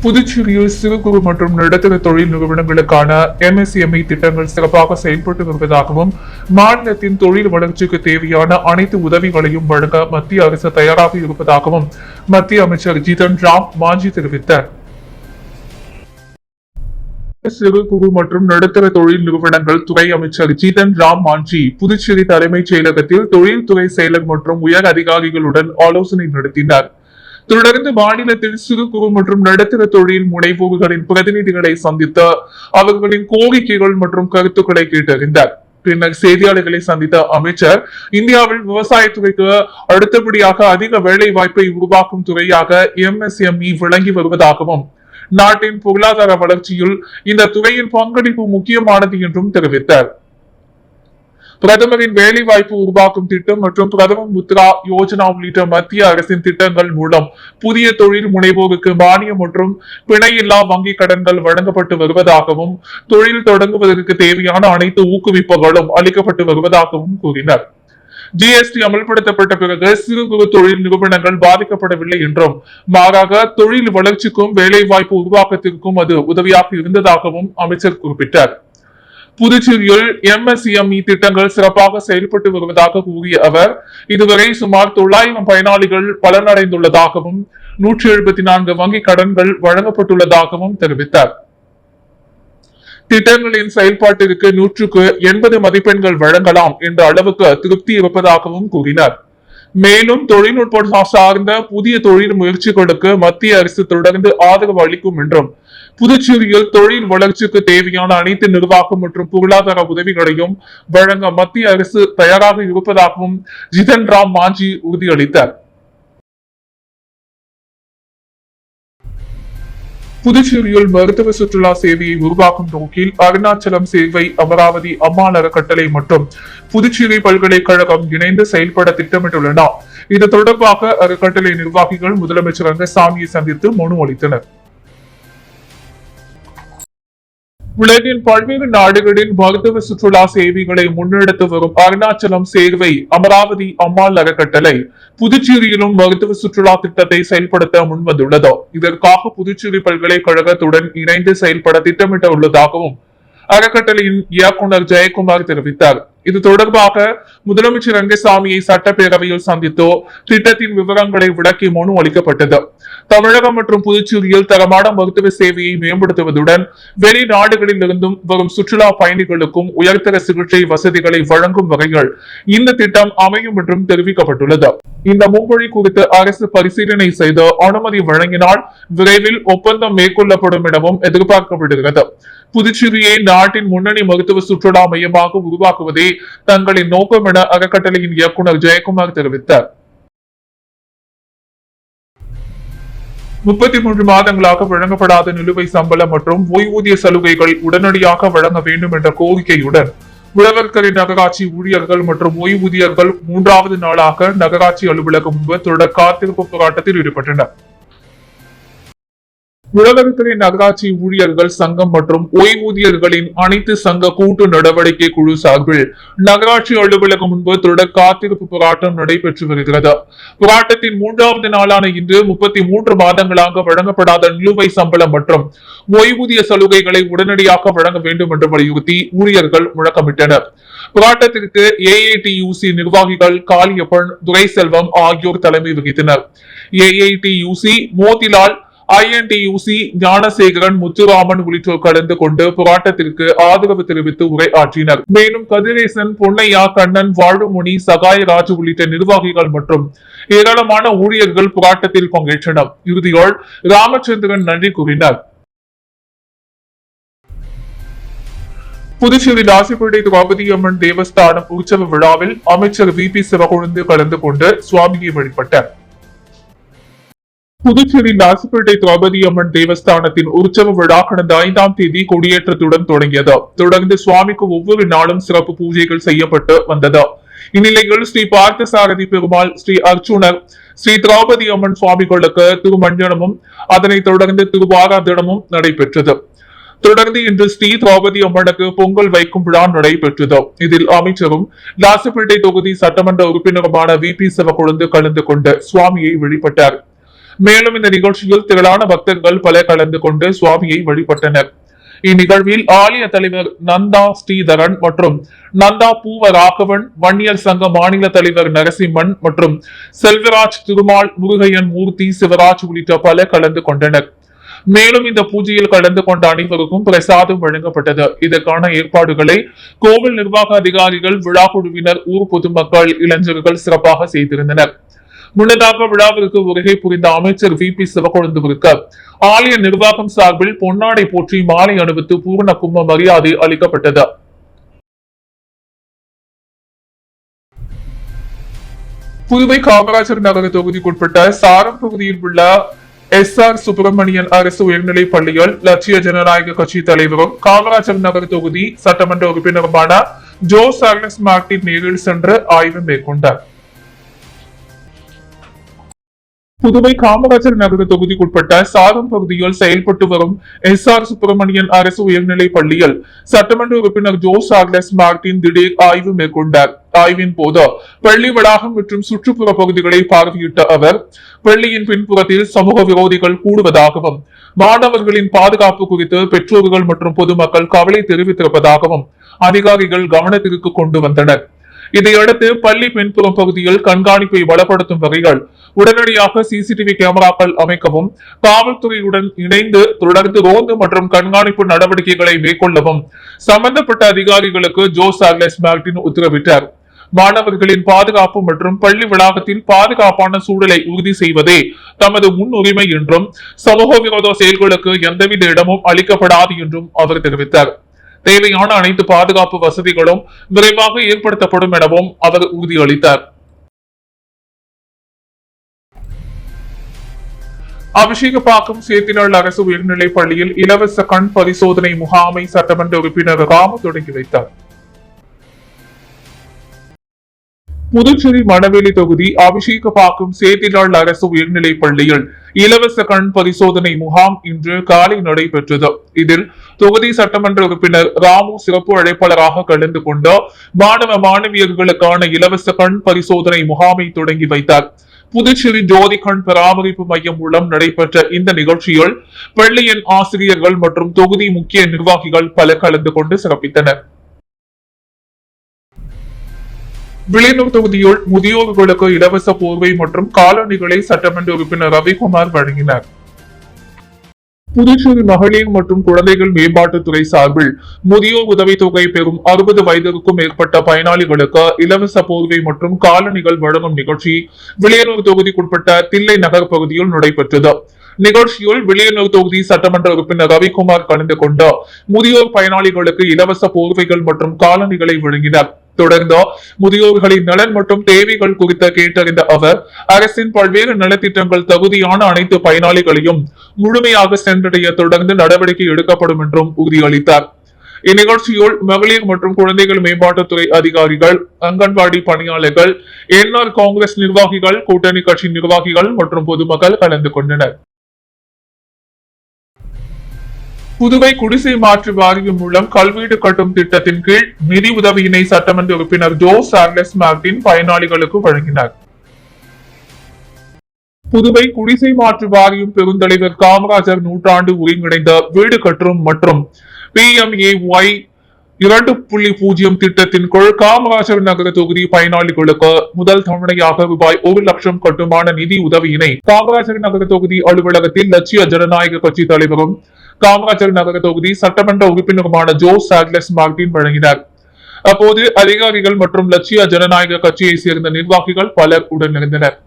புதுச்சேரியில் சிறு குறு மற்றும் நடுத்தர தொழில் நிறுவனங்களுக்கான MSME திட்டங்கள் சிறப்பாக செயல்பட்டு வருவதாகவும் மாநிலத்தின் தொழில் வளர்ச்சிக்கு தேவையான அனைத்து உதவிகளையும் வழங்க மத்திய அரசு தயாராக இருப்பதாகவும் மத்திய அமைச்சர் ஜிதன் ராம் மாஞ்சி தெரிவித்தார். சிறு குறு மற்றும் நடுத்தர தொழில் நிறுவனங்கள் துறை அமைச்சர் ஜிதன் ராம் மாஞ்சி புதுச்சேரி தலைமைச் செயலகத்தில் தொழில்துறை செயலர் மற்றும் உயர் அதிகாரிகளுடன் ஆலோசனை நடத்தினார். தொடர்ந்து மாநிலத்தில் சிறு குறு மற்றும் நடுத்தர தொழில் முனைவோர்களின் பிரதிநிதிகளை சந்தித்து அவர்களின் கோரிக்கைகள் மற்றும் கருத்துக்களை கேட்டறிந்தார். பின்னர் செய்தியாளர்களை சந்தித்த அமைச்சர், இந்தியாவில் விவசாயத்துறைக்கு அடுத்தபடியாக அதிக வேலை வாய்ப்பை உருவாக்கும் துறையாக MSME விளங்கி வருவதாகவும் நாட்டின் பொருளாதார வளர்ச்சியில் இந்த துறையின் பங்களிப்பு முக்கியமானது என்றும் தெரிவித்தார். பிரதமரின் வேலை வாய்ப்பு உருவாக்கும் திட்டம் மற்றும் பிரதம முத்ரா யோஜனா உள்ளிட்ட மத்திய அரசின் திட்டங்கள் மூலம் புதிய தொழில் முனைவோருக்கு மானியம் மற்றும் பிணையில்லா வங்கி கடன்கள் வழங்கப்பட்டு வருவதாகவும் தொழில் தொடங்குவதற்கு தேவையான அனைத்து ஊக்குவிப்புகளும் அளிக்கப்பட்டு வருவதாகவும் கூறினார். GST அமல்படுத்தப்பட்ட பிறகு சிறு குறு தொழில் நிறுவனங்கள் பாதிக்கப்படவில்லை என்றும் மாறாக தொழில் வளர்ச்சிக்கும் வேலை வாய்ப்பு உருவாக்கத்திற்கும் அது உதவியாக இருந்ததாகவும் அமைச்சர் குறிப்பிட்டார். புதுச்சேரியில் MSME திட்டங்கள் சிறப்பாக செயல்பட்டு வருவதாக கூறிய அவர், இதுவரை சுமார் 900 பயனாளிகள் பலனடைந்துள்ளதாகவும் 174 வங்கி கடன்கள் வழங்கப்பட்டுள்ளதாகவும் தெரிவித்தார். திட்டங்களின் செயல்பாட்டிற்கு 100க்கு 80 மதிப்பெண்கள் வழங்கலாம் என்ற அளவுக்கு திருப்தி இருப்பதாகவும் கூறினார். மேலும் தொழில்நுட்பம் சார்ந்த புதிய தொழில் முயற்சிகளுக்கு மத்திய அரசு தொடர்ந்து ஆதரவு அளிக்கும் என்றும் புதுச்சேரியில் தொழில் வளர்ச்சிக்கு தேவையான அனைத்து நிர்வாகம் மற்றும் பொருளாதார உதவிகளையும் வழங்க மத்திய அரசு தயாராக இருப்பதாகவும் ஜிதன் ராம் மாஞ்சி உறுதியளித்தார். புதுச்சேரியில் மருத்துவ சுற்றுலா சேவையை உருவாக்கும் நோக்கில் அருணாச்சலம் சேவை, அமராவதி அம்மாள் அறக்கட்டளை மற்றும் புதுச்சேரி பல்கலைக்கழகம் இணைந்து செயல்பட திட்டமிட்டுள்ளன. இது தொடர்பாக அறக்கட்டளை நிர்வாகிகள் முதலமைச்சர் ரங்கசாமியை சந்தித்து மனு அளித்தனர். உலகின் பல்வேறு நாடுகளின் மருத்துவ சுற்றுலா சேவைகளை முன்னெடுத்து வரும் அருணாச்சலம் சேவை, அமராவதி அம்மாள் அறக்கட்டளை புதுச்சேரியிலும் மருத்துவ சுற்றுலா திட்டத்தை செயல்படுத்த முன்வந்துள்ளது. இதற்காக புதுச்சேரி பல்கலைக்கழகத்துடன் இணைந்து செயல்பட திட்டமிட்ட உள்ளதாகவும் அறக்கட்டளையின் இயக்குநர் ஜெயக்குமார் தெரிவித்தார். இது தொடர்பாக முதலமைச்சர் ரங்கசாமியை சட்டப்பேரவையில் சந்தித்தோ திட்டத்தின் விவரங்களை விளக்கி மனு அளிக்கப்பட்டது. தமிழகம் மற்றும் புதுச்சேரியில் தரமான மருத்துவ சேவையை மேம்படுத்துவதுடன் வெளிநாடுகளில் இருந்தும் வரும் சுற்றுலா பயணிகளுக்கும் உயர்தர சிகிச்சை வசதிகளை வழங்கும் வகையில் இந்த திட்டம் அமையும் என்றும் தெரிவிக்கப்பட்டுள்ளது. இந்த முன்மொழி குறித்து அரசு பரிசீலனை செய்து அனுமதி வழங்கினால் விரைவில் ஒப்பந்தம் மேற்கொள்ளப்படும் எனவும் எதிர்பார்க்கப்படுகிறது. புதுச்சேரியை நாட்டின் முன்னணி மருத்துவ சுற்றுலா மையமாக உருவாக்குவதே தங்களின் நோக்கம் என அறக்கட்டளையின் இயக்குநர் ஜெயக்குமார் தெரிவித்தார். 33 மாதங்களாக வழங்கப்படாத நிலுவைத் சம்பளம் மற்றும் ஓய்வூதிய சலுகைகள் உடனடியாக வழங்க வேண்டும் என்ற கோரிக்கையுடன் உழவர்கரை நகராட்சி ஊழியர்கள் மற்றும் ஓய்வூதியர்கள் 3வது நாளாக நகராட்சி அலுவலகம் முன்பு தொடர் காத்திருப்பு போராட்டத்தில் ஈடுபட்டனர். உழவர்கரை நகராட்சி ஊழியர்கள் சங்கம் மற்றும் ஓய்வூதியர்களின் அனைத்து சங்க கூட்டு நடவடிக்கை குழு சார்பில் நகராட்சி அலுவலகம் முன்பு தொடர் காத்திருப்பு போராட்டம் நடைபெற்று வருகிறது. போராட்டத்தின் 3வது நாளான இன்று 33 மாதங்களாக வழங்கப்படாத நிலுவை சம்பளம் மற்றும் ஓய்வூதிய சலுகைகளை உடனடியாக வழங்க வேண்டும் என்று வலியுறுத்தி ஊழியர்கள் முழக்கமிட்டனர். போராட்டத்திற்கு AITUC நிர்வாகிகள் காளியப்பன், துரைசெல்வம் ஆகியோர் தலைமை வகித்தனர். AITUC மோதிலால், INTUC ஞானசேகரன், முத்துராமன் உள்ளிட்டோர் கலந்து கொண்டு போராட்டத்திற்கு ஆதரவு தெரிவித்து உரை ஆற்றினர். மேலும் கதிரேசன், பொன்னையா, கண்ணன், வாழுமுனி, சகாயராஜ் உள்ளிட்ட நிர்வாகிகள் மற்றும் ஏராளமான ஊழியர்கள் போராட்டத்தில் பங்கேற்றனர். இறுதியோடு ராமச்சந்திரன் நன்றி கூறினார். புதுச்சேரி ராசிப்பேட்டை திரௌபதி அம்மன் தேவஸ்தானம் உற்சவ விழாவில் அமைச்சர் VP சிவகொழுந்து கலந்து கொண்டு சுவாமியை வழிபட்டார். புதுச்சேரி ராசிப்பேட்டை திரௌபதி அம்மன் தேவஸ்தானத்தின் உற்சவ விழா கடந்த 5ஆம் தேதி கொடியேற்றத்துடன் தொடங்கியது. தொடர்ந்து சுவாமிக்கு ஒவ்வொரு நாளும் சிறப்பு பூஜைகள் செய்யப்பட்டு வந்தது. இந்நிலையில் ஸ்ரீ பார்த்தசாரதி பெருமாள், ஸ்ரீ அர்ச்சுனர், ஸ்ரீ திரௌபதி அம்மன் சுவாமிகளுக்கு திருமஞ்சனமும் அதனைத் தொடர்ந்து திருவாராதனமும் நடைபெற்றது. தொடர்ந்து இன்று ஸ்ரீ திரௌபதி அம்மனுக்கு பொங்கல் வைக்கும் விழா நடைபெற்றது. இதில் அமைச்சரும் ராசிப்பேட்டை தொகுதி சட்டமன்ற உறுப்பினருமான VP சிவகொழுந்து கலந்து கொண்டு சுவாமியை வழிபட்டார். மேலும் இந்த நிகழ்ச்சியில் திரளான பக்தர்கள் பல கலந்து கொண்டு சுவாமியை வழிபட்டனர். இந்நிகழ்வில் ஆலய தலைவர் நந்தா ஸ்ரீதரன் மற்றும் நந்தா பூவராகவன், வன்னியர் சங்க மாநில தலைவர் நரசிம்மன் மற்றும் செல்வராஜ், திருமால், முருகையன், மூர்த்தி, சிவராஜ் உள்ளிட்ட பல கலந்து கொண்டனர். மேலும் இந்த பூஜையில் கலந்து கொண்ட அனைவருக்கும் பிரசாதம் வழங்கப்பட்டது. இதற்கான ஏற்பாடுகளை கோவில் நிர்வாக அதிகாரிகள், விழா குழுவினர், ஊர் பொதுமக்கள், இளைஞர்கள் சிறப்பாக செய்திருந்தனர். முன்னதாக விழாவிற்கு வருகை புரிந்த அமைச்சர் VP சிவக்கொழுந்துவிற்கு ஆலய நிர்வாகம் சார்பில் பொன்னாடை போற்றி மாலை அணிவித்து பூர்ண கும்ப மரியாதை அளிக்கப்பட்டது. புதுவை காமராஜர் நகர தொகுதிக்குட்பட்ட சாரம் பகுதியில் உள்ள SR சுப்பிரமணியன் அரசு உயர்நிலைப் பள்ளியில் லட்சிய ஜனநாயக கட்சி தலைவரும் காமராஜர் நகர் தொகுதி சட்டமன்ற உறுப்பினருமான ஜோ சார்லஸ் மார்டின் நேரில் சென்று ஆய்வு மேற்கொண்டார். புதுவை காமராஜர் நகர தொகுதிக்குட்பட்ட சாரம் பகுதியில் செயல்பட்டு வரும் SR சுப்பிரமணியன் அரசு உயர்நிலைப் பள்ளியில் சட்டமன்ற உறுப்பினர் ஜோ சார்லஸ் மார்டின் திடீர் ஆய்வு மேற்கொண்டார். ஆய்வின் போது பள்ளி வளாகம் மற்றும் சுற்றுப்புற பகுதிகளை பார்வையிட்ட அவர் பள்ளியின் பின்புறத்தில் சமூக விரோதிகள் கூடுவதாகவும் மாணவர்களின் பாதுகாப்பு குறித்து பெற்றோர்கள் மற்றும் பொதுமக்கள் கவலை தெரிவித்திருப்பதாகவும் அதிகாரிகள் கவனத்திற்கு கொண்டு வந்தனர். இதையடுத்து பள்ளி பின்புறம் பகுதியில் கண்காணிப்பை பலப்படுத்தும் வகையில் உடனடியாக CCTV கேமராக்கள் அமைக்கவும், காவல்துறையுடன் இணைந்து தொடர்ந்து ரோந்து மற்றும் கண்காணிப்பு நடவடிக்கைகளை மேற்கொள்ளவும் சம்பந்தப்பட்ட அதிகாரிகளுக்கு ஜோ சார்லஸ் மார்டின் உத்தரவிட்டார். மாணவர்களின் பாதுகாப்பு மற்றும் பள்ளி வளாகத்தில் பாதுகாப்பான சூழலை உறுதி செய்வதே தமது முன்னுரிமை என்றும் சமூக விரோத செயல்களுக்கு எந்தவித இடமும் அளிக்கப்படாது என்றும் அவர் தெரிவித்தார். தேவையான அனைத்து பாதுகாப்பு வசதிகளும் விரைவாக ஏற்படுத்தப்படும் எனவும் அவர் உறுதியளித்தார். அபிஷேகப்பாக்கம் சேத்தினாள் அரசு உயர்நிலைப் பள்ளியில் இலவச கண் பரிசோதனை முகாமை சட்டமன்ற உறுப்பினர் ராமு தொடங்கி வைத்தார். புதுச்சேரி மணவெளி தொகுதி அபிஷேகப்பாக்கம் சேத்தினாள் அரசு உயர்நிலைப் பள்ளியில் இலவச கண் பரிசோதனை முகாம் இன்று காலை நடைபெற்றது. இதில் தொகுதி சட்டமன்ற உறுப்பினர் ராமு சிறப்பு அழைப்பாளராக கலந்து கொண்டு மாணவ மாணவியர்களுக்கான இலவச கண் பரிசோதனை முகாமை தொடங்கி வைத்தார். புதுச்சேரி ஜோதி கண் பராமரிப்பு மையம் மூலம் நடைபெற்ற இந்த நிகழ்ச்சியில் பள்ளியின் ஆசிரியர்கள் மற்றும் தொகுதி முக்கிய நிர்வாகிகள் பலர் கலந்து கொண்டு சிறப்பித்தனர். வில்லியனூர் தொகுதியில் முதியோர்களுக்கு இலவச போர்வை மற்றும் காலணிகளை சட்டமன்ற உறுப்பினர் ரவிக்குமார் வழங்கினார். புதுச்சேரி மகளிர் மற்றும் குழந்தைகள் மேம்பாட்டுத்துறை சார்பில் முதியோர் உதவித்தொகை பெறும் 60 வயதிற்கும் மேற்பட்ட பயனாளிகளுக்கு இலவச போர்வை மற்றும் காலணிகள் வழங்கும் நிகழ்ச்சி வில்லியனூர் தொகுதிக்குட்பட்ட தில்லை நகர் பகுதியில் நடைபெற்றது. நிகழ்ச்சியில் வில்லியனூர் தொகுதி சட்டமன்ற உறுப்பினர் ரவிக்குமார் கலந்து கொண்டு முதியோர் பயனாளிகளுக்கு இலவச போர்வைகள் மற்றும் காலணிகளை வழங்கினார். தொடர்ந்து முதியோர்களின் நலன் மற்றும் தேவைகள் குறித்து கேட்டறிந்த அவர் அரசின் பல்வேறு நலத்திட்டங்கள் தகுதியான அனைத்து பயனாளிகளையும் முழுமையாக சென்றடைய தொடர்ந்து நடவடிக்கை எடுக்கப்படும் என்றும் உறுதியளித்தார். இந்நிகழ்ச்சியில் மகளிர் மற்றும் குழந்தைகள் மேம்பாட்டுத்துறை அதிகாரிகள், அங்கன்வாடி பணியாளர்கள், NR காங்கிரஸ் நிர்வாகிகள், கூட்டணி கட்சி நிர்வாகிகள் மற்றும் பொதுமக்கள் கலந்து கொண்டனர். புதுவை குடிசை மாற்று வாரியம் மூலம் கல்வீடு கட்டும் திட்டத்தின் கீழ் நிதி உதவியினை சட்டமன்ற உறுப்பினர் ஜோ சார்லஸ் மார்டின் பயனாளிகளுக்கு வழங்கினார். புதுவை குடிசை மாற்று வாரியம் பெருந்தலைவர் காமராஜர் நூற்றாண்டு ஒருங்கிணைந்த வீடு கட்டும் மற்றும் PMAY 2.0 திட்டத்தின் கீழ் காமராஜர் நகர தொகுதி பயனாளிகளுக்கு முதல் தவணையாக ரூபாய் 1 லட்சம் கட்டுமான நிதி உதவியினை காமராஜர் நகர தொகுதி அலுவலகத்தில் லட்சிய ஜனநாயக கட்சி தலைவரும் காமராஜர் நகர தொகுதி சட்டமன்ற உறுப்பினருமான ஜோ சார்லஸ் மார்டின் வழங்கினார். அப்போது அதிகாரிகள் மற்றும் லட்சிய ஜனநாயக கட்சியை சேர்ந்த நிர்வாகிகள் பலர் உடனிருந்தனர்.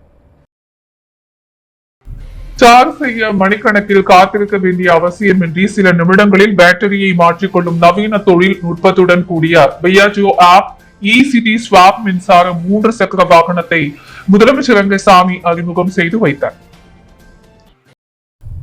சார்ஜ் செய்ய மணிக்கணக்கில் காத்திருக்க வேண்டிய அவசியமின்றி சில நிமிடங்களில் பேட்டரியை மாற்றிக்கொள்ளும் நவீன தொழில் நுட்பத்துடன் கூடிய பியாஜியோ ஆப் இசிடி ஸ்வாப் மின்சார 3 சக்கர வாகனத்தை முதலமைச்சர் ரங்கசாமி அறிமுகம் செய்து வைத்தார்.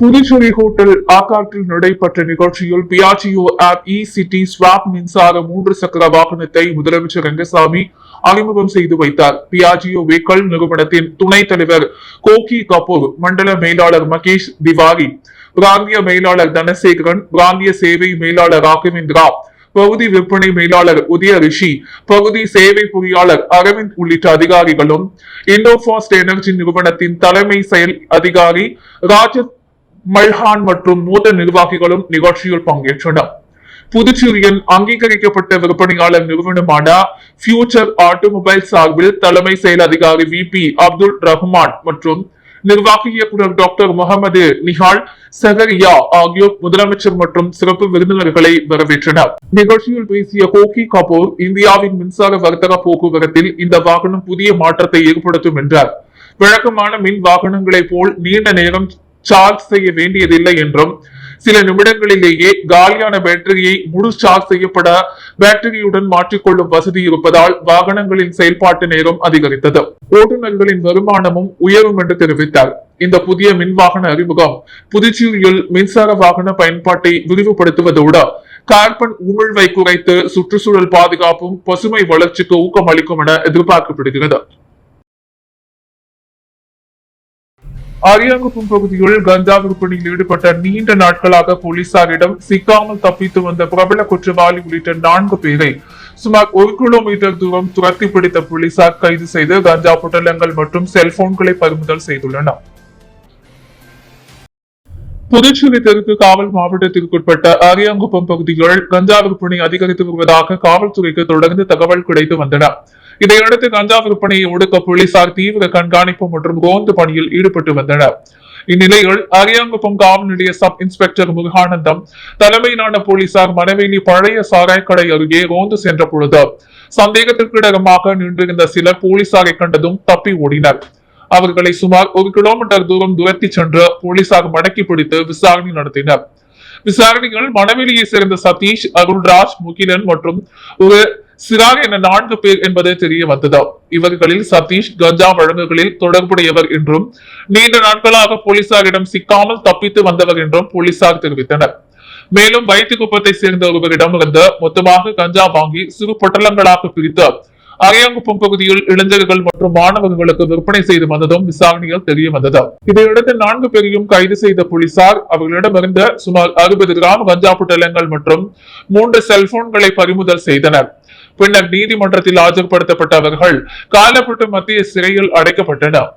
புதுச்சேரி ஹோட்டல் ஆகாட்டில் நடைபெற்ற நிகழ்ச்சியில் பியாஜியோ ஆப் இசிடி ஸ்வாப் மின்சார 3 சக்கர வாகனத்தை முதலமைச்சர் ரங்கசாமி அறிமுகம் செய்து வைத்தார். பியாஜியோ வெஹிக்கிள் நிறுவனத்தின் துணைத் தலைவர் கோகி கபூர், மண்டல மேலாளர் மகேஷ் திவாரி, பிராந்திய மேலாளர் தனசேகரன், பிராந்திய சேவை மேலாளர் ராகவேந்திரா, பகுதி விற்பனை மேலாளர் உதய ரிஷி, பகுதி சேவை பொறியாளர் அரவிந்த் உள்ளிட்ட அதிகாரிகளும் இண்டோபாஸ்ட் எனர்ஜி நிறுவனத்தின் தலைமை செயல் அதிகாரி ராஜத் மல்ஹான் மற்றும் மூத்த நிர்வாகிகளும் நிகழ்ச்சியில் பங்கேற்றனர். புதுச்சேரியில் அங்கீகரிக்கப்பட்ட விற்பனையாளர் நிறுவனமான ஃபியூச்சர் ஆட்டோமொபைல் சார்பில் தலைமை செயல் அதிகாரி VP அப்துல் ரஹ்மான் மற்றும் நிர்வாக இயக்குநர் டாக்டர் முகமது நிஹால் சகரியா ஆகியோர் முதலமைச்சர் மற்றும் சிறப்பு விருந்தினர்களை வரவேற்றனர். நிகழ்ச்சியில் பேசிய கோகி கபூர், இந்தியாவின் மின்சார வர்த்தக போக்குவரத்தில் இந்த வாகனம் புதிய மாற்றத்தை ஏற்படுத்தும் என்றார். வழக்கமான மின் வாகனங்களைப் போல் நீண்ட நேரம் சார்ஜ் செய்ய வேண்டியதில்லை என்றும் சில நிமிடங்களிலேயே காலியான பேட்டரியை முழு சார்ஜ் செய்யப்பட பேட்டரியுடன் மாற்றிக்கொள்ளும் வசதி இருப்பதால் வாகனங்களின் செயல்பாட்டு நேரம் அதிகரித்தது. ஓட்டுநர்களின் வருமானமும் உயரும் என்று தெரிவித்தார். இந்த புதிய மின்வாகன அறிமுகம் புதுச்சேரியில் மின்சார வாகன பயன்பாட்டை விரிவுபடுத்துவதோடு கார்பன் உமிழ்வை குறைத்து சுற்றுச்சூழல் பாதுகாப்பும் பசுமை வளர்ச்சிக்கு ஊக்கம் அளிக்கும் என எதிர்பார்க்கப்படுகிறது. அரியாங்குப்பம் பகுதியில் கஞ்சா விற்பனையில் ஈடுபட்ட நீண்ட நாட்களாக போலீசாரிடம் சிக்காமல் தப்பித்து வந்த பிரபல குற்றவாளி உள்ளிட்ட 4 பேரை சுமார் 1 கிலோமீட்டர் தூரம் துரத்தி பிடித்த போலீசார் கைது செய்து கஞ்சா பொட்டலங்கள் மற்றும் செல்போன்களை பறிமுதல் செய்துள்ளனர். புதுச்சேரி தெற்கு காவல் மாவட்டத்திற்குட்பட்ட அரியாங்குப்பம் பகுதியில் கஞ்சா விற்பனை அதிகரித்து வருவதாக காவல்துறைக்கு தொடர்ந்து தகவல் கிடைத்து வந்தன. இதையடுத்து கஞ்சா விற்பனையை ஒடுக்க போலீசார் தீவிர கண்காணிப்பு மற்றும் ரோந்து பணியில் ஈடுபட்டு வந்தனர். இந்நிலையில் அரியாங்குப்பம் காவல் நிலைய சப் இன்ஸ்பெக்டர் முருகானந்தம் தலைமையிலான போலீசார் மணவேலி பழைய சாராய்க்கடை அருகே ரோந்து சென்ற பொழுது சந்தேகத்திற்கிடமாக நின்றிருந்த சிலர் போலீசாரை கண்டதும் தப்பி ஓடினர். அவர்களை சுமார் 1 கிலோமீட்டர் தூரம் துரத்தி சென்று போலீசார் மடக்கி பிடித்து விசாரணை நடத்தினர். விசாரணைகள் மணவெளியை சேர்ந்த சதீஷ், அருள்ராஜ், முகிலன் மற்றும் ஒரு சிறார் என 4 பேர் என்பது தெரிய வந்தது. இவர்களில் சதீஷ் கஞ்சா வழங்குகளில் தொடர்புடையவர் என்றும் நீண்ட நாட்களாக போலீசாரிடம் சிக்காமல் தப்பித்து வந்தவர் என்றும் போலீசார் தெரிவித்தனர். மேலும் வைத்தியகுப்பத்தை சேர்ந்த ஒருவரிடமிருந்து மொத்தமாக கஞ்சா வாங்கி சிறு பொட்டலங்களாக பிரித்து அரியாங்குப்பம் பகுதியில் இளைஞர்கள் மற்றும் மாணவர்களுக்கு விற்பனை செய்து வந்ததும் விசாரணையில் தெரிய வந்தது. இதையடுத்து 4 பேரையும் கைது செய்த போலீசார் அவர்களிடமிருந்து சுமார் 60 கிராம் கஞ்சா பொட்டலங்கள் மற்றும் 3 செல்போன்களை பறிமுதல் செய்தனர். பின்னர் நீதிமன்றத்தில் ஆஜர்படுத்தப்பட்ட அவர்கள் காலப்பட்டு மத்திய சிறையில் அடைக்கப்பட்டனர்.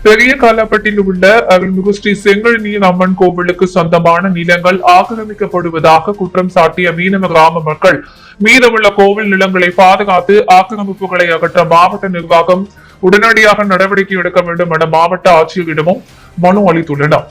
பெரிய காலாப்பட்டில் உள்ள அருள்மிகு ஸ்ரீ செங்கல்நீர் அம்மன் கோவிலுக்கு சொந்தமான நிலங்கள் ஆக்கிரமிக்கப்படுவதாக குற்றம் சாட்டிய மீனவ கிராம மக்கள் மீதமுள்ள கோவில் நிலங்களை பாதுகாத்து ஆக்கிரமிப்புகளை அகற்ற மாவட்ட நிர்வாகம் உடனடியாக நடவடிக்கை எடுக்க வேண்டும் என மாவட்ட ஆட்சியரிடமும் மனு அளித்துள்ளனர்.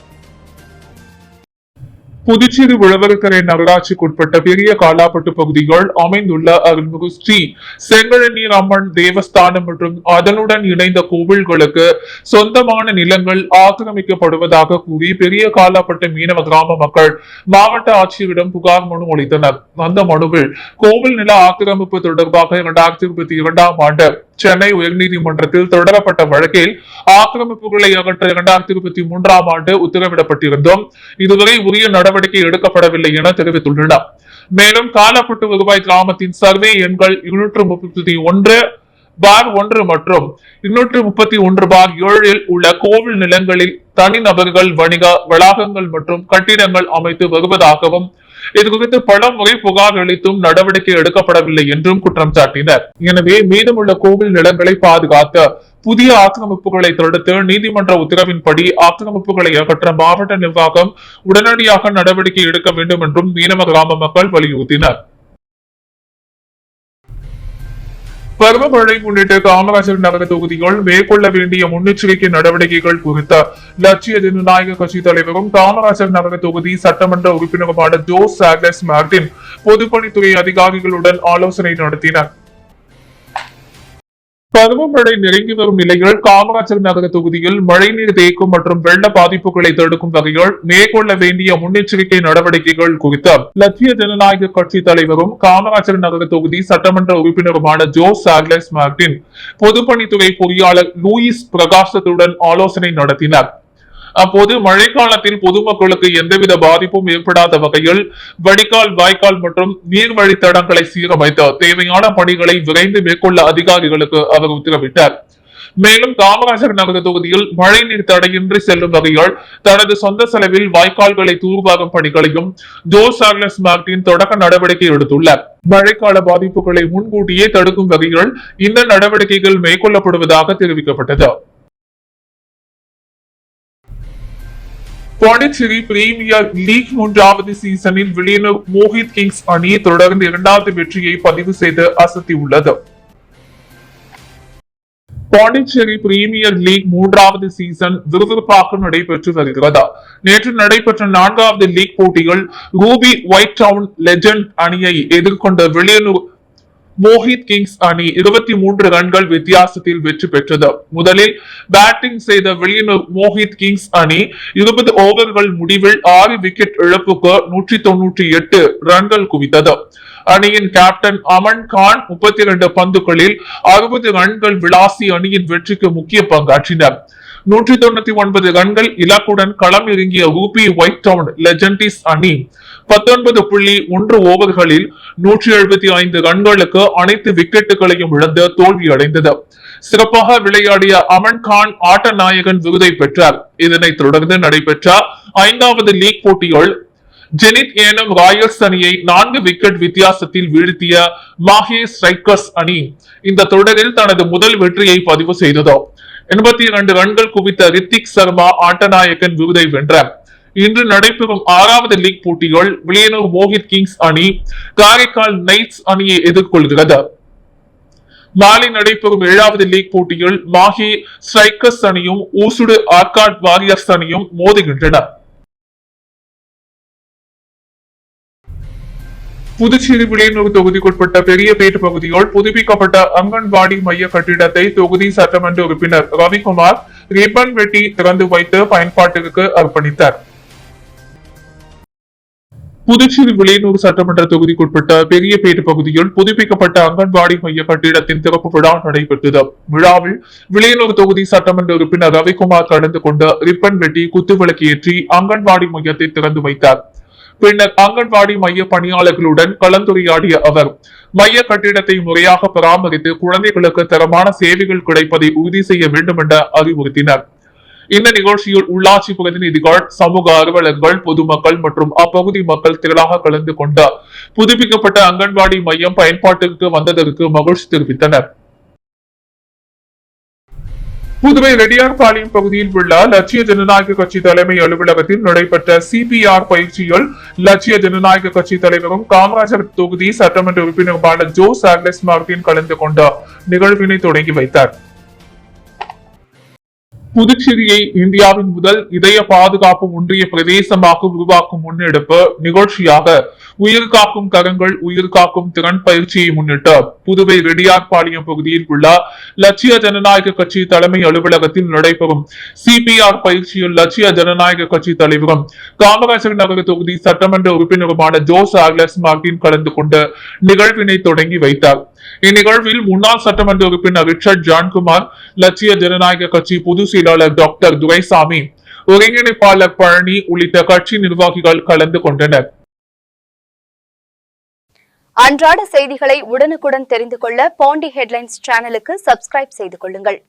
புதுச்சேரி உழவர்கரை நகராட்சிக்குட்பட்ட பெரிய காலாப்பட்டு பகுதிகள் அமைந்துள்ள அருள்மிகு ஸ்ரீ செங்கல்நீர் அம்மன் தேவஸ்தானம் மற்றும் அதனுடன் இணைந்த கோவில்களுக்கு சொந்தமான நிலங்கள் ஆக்கிரமிக்கப்படுவதாக கூறி பெரிய காலாப்பட்டு மீனவ கிராம மக்கள் மாவட்ட ஆட்சியரிடம் புகார் மனு அளித்தனர். அந்த மனுவில் கோவில் நில ஆக்கிரமிப்பு தொடர்பாக 2022ஆம் ஆண்டு சென்னை உயர்நீதிமன்றத்தில் தொடரப்பட்ட வழக்கில் ஆக்கிரமிப்புகளை அகற்ற 2023ஆம் ஆண்டு உத்தரவிடப்பட்டிருந்தோம். இதுவரை உரிய நடவடிக்கை எடுக்கப்படவில்லை என தெரிவித்துள்ளனர். மேலும் காலாப்பட்டு வருவாய் கிராமத்தின் சர்வே எண்கள் 231/1 மற்றும் 231/7 உள்ள கோவில் நிலங்களில் தனிநபர்கள் வணிக வளாகங்கள் மற்றும் கட்டிடங்கள் அமைத்து வருவதாகவும் இது குறித்து பல முறை புகார் அளித்தும் நடவடிக்கை எடுக்கப்படவில்லை என்றும் குற்றம் சாட்டினர். எனவே மீதமுள்ள கோவில் நிலங்களை பாதுகாத்த புதிய ஆக்கிரமிப்புகளை தடுத்து நீதிமன்ற உத்தரவின்படி ஆக்கிரமிப்புகளை அகற்ற மாவட்ட நிர்வாகம் உடனடியாக நடவடிக்கை எடுக்க வேண்டும் என்றும் மீனவ கிராம மக்கள் வலியுறுத்தினர். பருவமழை முன்னிட்டு காமராஜர் நகர தொகுதிகள் மேற்கொள்ள வேண்டிய முன்னெச்சரிக்கை நடவடிக்கைகள் குறித்த லட்சிய ஜனநாயக கட்சி தலைவரும் காமராஜர் நகர தொகுதி சட்டமன்ற உறுப்பினருமான ஜோஸ் சாக்லஸ் மார்டின் பொதுப்பணித்துறை அதிகாரிகளுடன் ஆலோசனை நடத்தினர். பருவமழை நெருங்கி வரும் நிலையில் காமராஜர் நகர தொகுதியில் மழைநீர் தேக்கம் மற்றும் வெள்ள பாதிப்புகளை தடுக்கும் வகையில் மேற்கொள்ள வேண்டிய முன்னெச்சரிக்கை நடவடிக்கைகள் குறித்து லட்சிய ஜனநாயக கட்சி தலைவரும் காமராஜர் நகர தொகுதி சட்டமன்ற உறுப்பினருமான ஜோஸ் சாக்லஸ் மார்டின் பொதுப்பணித்துறை பொறியாளர் லூயிஸ் பிரகாசத்துடன் ஆலோசனை நடத்தினர். அப்போது மழைக்காலத்தில் பொதுமக்களுக்கு எந்தவித பாதிப்பும் ஏற்படாத வகையில் வடிகால், வாய்க்கால் மற்றும் நீர்வழித்தடங்களை சீரமைத்து தேவையான பணிகளை விரைந்து மேற்கொள்ள அதிகாரிகளுக்கு அவர் உத்தரவிட்டார். மேலும் காமராஜர் நகர தொகுதியில் மழைநீர் தடையின்றி செல்லும் வகையில் தனது சொந்த செலவில் வாய்க்கால்களை தூர்வாரும் பணிகளையும் ஜோ சார்லஸ் மார்டின் தொடக்க நடவடிக்கை எடுத்துள்ளார். மழைக்கால பாதிப்புகளை முன்கூட்டியே தடுக்கும் வகையில் இந்த நடவடிக்கைகள் மேற்கொள்ளப்படுவதாக தெரிவிக்கப்பட்டது. பாண்டிச்சேரி பிரீமியர் லீக் 3வது சீசனில் வில்லியனூர் மோஹித் கிங்ஸ் அணி தொடர்ந்து 2வது வெற்றியை பதிவு செய்து அசத்தியுள்ளது. பாண்டிச்சேரி பிரீமியர் லீக் 3வது சீசன் விறுவிறுப்பாக நடைபெற்று வருகிறது. நேற்று நடைபெற்ற 4வது லீக் போட்டிகள் ரூபி ஒயிட் டவுன் லெஜண்ட் அணியை எதிர்கொண்ட வில்லியனூர் மோஹித் கிங்ஸ் அணி 23 ரன்கள் வித்தியாசத்தில் வெற்றி பெற்றது. முதலில் பேட்டிங் செய்த வில்லியனூர் மோஹித் கிங்ஸ் அணி 20 ஓவர்கள் முடிவில் 6 விக்கெட் இழப்புக்கு 198 ரன்கள் குவித்தது. அணியின் கேப்டன் அமன் கான் 32 பந்துகளில் 60 ரன்கள் விளாசி அணியின் வெற்றிக்கு முக்கிய பங்காற்றினர். 199 ரன்கள் இலக்குடன் களம் இறங்கிய ரூபி ஒயிட் டவுன் லெஜண்டிஸ் அணி 19.1 ஓவர்களில் 175 ரன்களுக்கு அனைத்து விக்கெட்டுகளையும் இழந்து தோல்வியடைந்தது. சிறப்பாக விளையாடிய அமன் கான் ஆட்ட நாயகன் விருதை பெற்றார். இதனைத் தொடர்ந்து நடைபெற்ற 5வது லீக் போட்டிகள் ஜெனித் ஏனம் ராயல்ஸ் அணியை 4 விக்கெட் வித்தியாசத்தில் வீழ்த்திய மாஹே ஸ்ட்ரைக்கர்ஸ் அணி இந்த தொடரில் தனது முதல் வெற்றியை பதிவு செய்தது. 82 ரன்கள் குவித்த ரித்திக் சர்மா ஆட்டநாயகன் விருதை வென்றார். இன்று நடைபெறும் 6வது லீக் போட்டிகள் வில்லியனூர் மோஹித் கிங்ஸ் அணி காரைக்கால் நைட்ஸ் அணியை எதிர்கொள்கிறது. நாளை நடைபெறும் 7வது லீக் போட்டியில் மாஹே ஸ்ட்ரைக்கர்ஸ் அணியும் ஊசுடு ஆர்காட் வாரியர்ஸ் அணியும் மோதுகின்றன. புதுச்சேரி வில்லியனூர் தொகுதிக்குட்பட்ட பெரியபேட் பகுதியில் புதுப்பிக்கப்பட்ட அங்கன்வாடி மைய கட்டிடத்தை தொகுதி சட்டமன்ற உறுப்பினர் ரவிக்குமார் ரிப்பன் வெட்டி திறந்து வைத்து பயன்பாட்டிற்கு அர்ப்பணித்தார். புதுச்சேரி வில்லியனூர் சட்டமன்ற தொகுதிக்குட்பட்ட பெரியபேட் பகுதியில் புதுப்பிக்கப்பட்ட அங்கன்வாடி மைய கட்டிடத்தின் திறப்பு விழா நடைபெற்றது. விழாவில் வில்லியனூர் தொகுதி சட்டமன்ற உறுப்பினர் ரவிக்குமார் கலந்து கொண்டு ரிப்பன் வெட்டி குத்துவிளக்கு ஏற்றி அங்கன்வாடி மையத்தை திறந்து வைத்தார். பின்னர் அங்கன்வாடி மைய பணியாளர்களுடன் கலந்துரையாடிய அவர் மைய கட்டிடத்தை முறையாக பராமரித்து குழந்தைகளுக்கு தரமான சேவைகள் கிடைப்பதை உறுதி செய்ய வேண்டும் என அறிவுறுத்தினர். இந்த நிகழ்ச்சியில் உள்ளாட்சி பிரதிநிதிகள், சமூக ஆர்வலர்கள், பொதுமக்கள் மற்றும் அப்பகுதி மக்கள் திரளாக கலந்து கொண்ட புதுப்பிக்கப்பட்ட அங்கன்வாடி மையம் பயன்பாட்டிற்கு வந்ததற்கு மகிழ்ச்சி தெரிவித்தனர். புதுவை ரெட்டியார்பாளையம் பகுதியில் உள்ள லட்சிய ஜனநாயக கட்சி தலைமை அலுவலகத்தில் நடைபெற்ற CPR பயிற்சியில் லட்சிய ஜனநாயக கட்சி தலைவரும் காமராஜர் தொகுதி சட்டமன்ற உறுப்பினருமான ஜோ சார்லஸ் மார்டின் கலந்து கொண்ட நிகழ்வினை தொடங்கி வைத்தார். புதுச்சேரியை இந்தியாவின் முதல் இதய பாதுகாப்பு ஒன்றிய பிரதேசமாக உருவாக்கும் முன்னெடுப்பு நிகழ்ச்சியாக உயிர் காக்கும் கரங்கள் உயிர் காக்கும் திறன் பயிற்சியை முன்னிட்டு புதுவை ரெட்டியார்பாளையம் பகுதியில் உள்ள லட்சிய ஜனநாயக கட்சி தலைமை அலுவலகத்தில் நடைபெறும் CPR பயிற்சியில் லட்சிய ஜனநாயக கட்சி தலைவரும் காமராஜர் நகர தொகுதி சட்டமன்ற உறுப்பினருமான ஜோ சார்லஸ் மார்டின் கலந்து கொண்டு நிகழ்வினை தொடங்கி வைத்தார். இந்நிகழ்வில் முன்னாள் சட்டமன்ற உறுப்பினர் ரிச்சர்ட் ஜான்குமார், லட்சிய ஜனநாயக கட்சி பொதுச் செயலாளர் டாக்டர் துரைசாமி, ஒருங்கிணைப்பாளர் பழனி உள்ளிட்ட கட்சி நிர்வாகிகள் கலந்து கொண்டனர். அன்றாட செய்திகளை உடனுக்குடன் தெரிந்து கொள்ள பாண்டி ஹெட்லைன்ஸ் சேனலுக்கு சப்ஸ்கிரைப் செய்து கொள்ளுங்கள்.